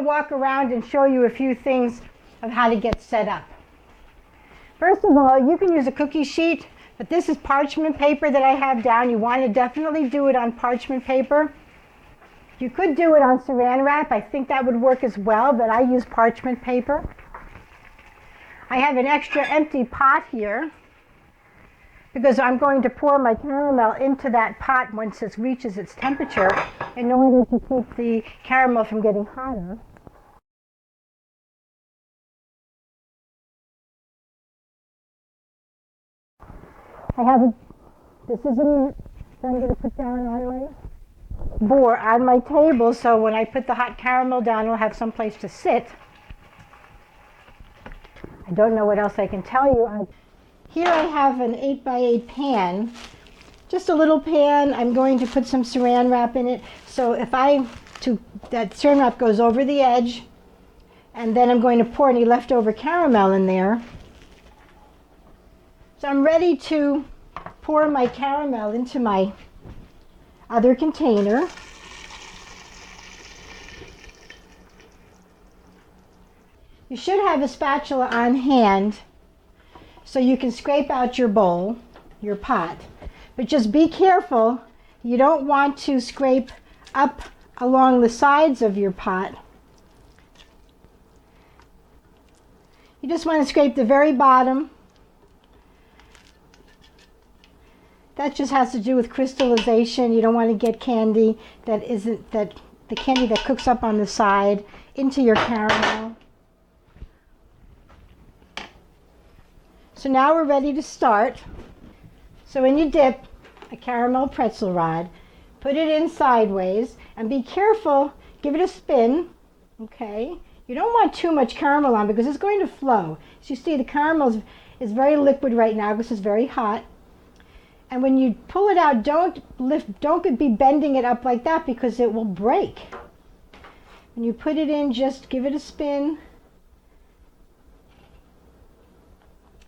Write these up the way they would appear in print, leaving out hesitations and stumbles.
to walk around and show you a few things of how to get set up. First of all, you can use a cookie sheet, but this is parchment paper that I have down. You want to definitely do it on parchment paper. You could do it on saran wrap. I think that would work as well, but I use parchment paper. I have an extra empty pot here because I'm going to pour my caramel into that pot once it reaches its temperature in order to keep the caramel from getting hotter. This is a net that I'm going to put down on my table, so when I put the hot caramel down, it'll have some place to sit. I don't know what else I can tell you. Here I have an 8x8 pan, just a little pan. I'm going to put some saran wrap in it, so that saran wrap goes over the edge, and then I'm going to pour any leftover caramel in there. So I'm ready to pour my caramel into my other container. You should have a spatula on hand so you can scrape out your bowl, your pot. But just be careful. You don't want to scrape up along the sides of your pot. You just want to scrape the very bottom. That just has to do with crystallization. You don't want to get candy the candy that cooks up on the side into your caramel. So now we're ready to start. So when you dip a caramel pretzel rod, put it in sideways and be careful, give it a spin, okay? You don't want too much caramel on because it's going to flow. As you see, the caramel is very liquid right now because it's very hot. And when you pull it out, don't be bending it up like that because it will break. When you put it in, just give it a spin.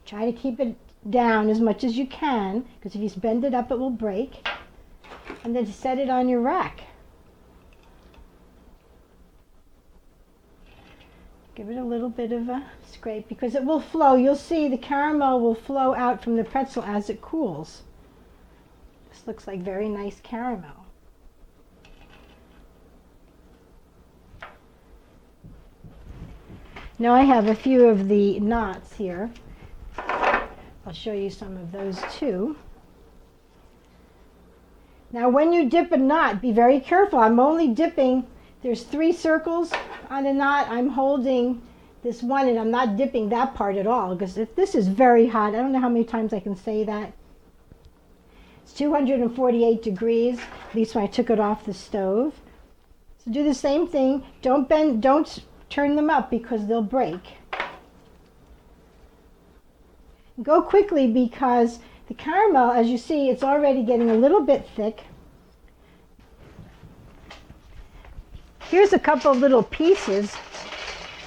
Try to keep it down as much as you can, because if you bend it up, it will break. And then set it on your rack. Give it a little bit of a scrape because it will flow. You'll see the caramel will flow out from the pretzel as it cools. This looks like very nice caramel. Now I have a few of the knots here. I'll show you some of those too. Now when you dip a knot, be very careful. I'm only dipping, there's 3 circles on a knot. I'm holding this one and I'm not dipping that part at all because this is very hot. I don't know how many times I can say that. It's 248 degrees, at least when I took it off the stove. So do the same thing. Don't turn them up because they'll break. Go quickly because the caramel, as you see, it's already getting a little bit thick. Here's a couple of little pieces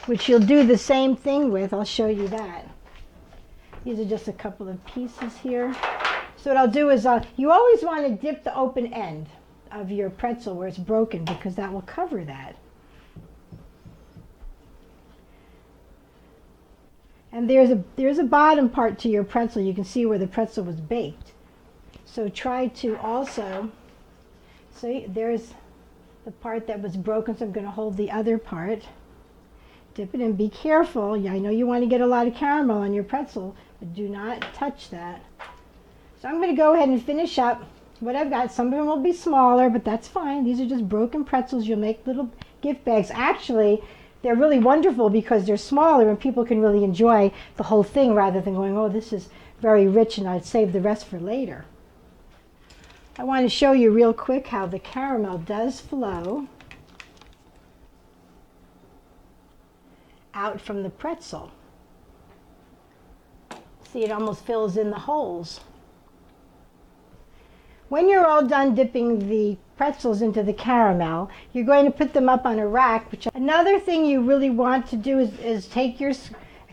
which you'll do the same thing with. I'll show you that. These are just a couple of pieces here. So what I'll do is, you always want to dip the open end of your pretzel where it's broken because that will cover that. And there's a bottom part to your pretzel. You can see where the pretzel was baked. So try to also, see, there's the part that was broken, so I'm going to hold the other part. Dip it in. Be careful. Yeah, I know you want to get a lot of caramel on your pretzel, but do not touch that. So I'm going to go ahead and finish up what I've got. Some of them will be smaller, but that's fine. These are just broken pretzels. You'll make little gift bags. Actually, they're really wonderful because they're smaller and people can really enjoy the whole thing rather than going, oh, this is very rich and I'd save the rest for later. I want to show you real quick how the caramel does flow out from the pretzel. See, it almost fills in the holes. When you're all done dipping the pretzels into the caramel, you're going to put them up on a rack. Another thing you really want to do is take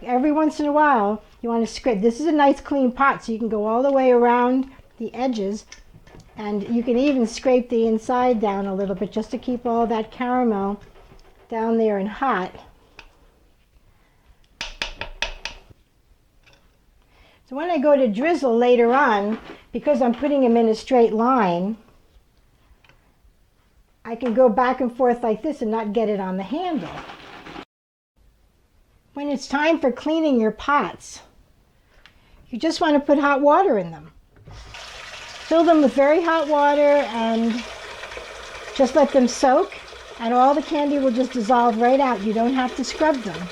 every once in a while, you want to scrape. This is a nice clean pot, so you can go all the way around the edges, and you can even scrape the inside down a little bit just to keep all that caramel down there and hot. So when I go to drizzle later on, because I'm putting them in a straight line, I can go back and forth like this and not get it on the handle. When it's time for cleaning your pots, you just want to put hot water in them. Fill them with very hot water and just let them soak, and all the candy will just dissolve right out. You don't have to scrub them.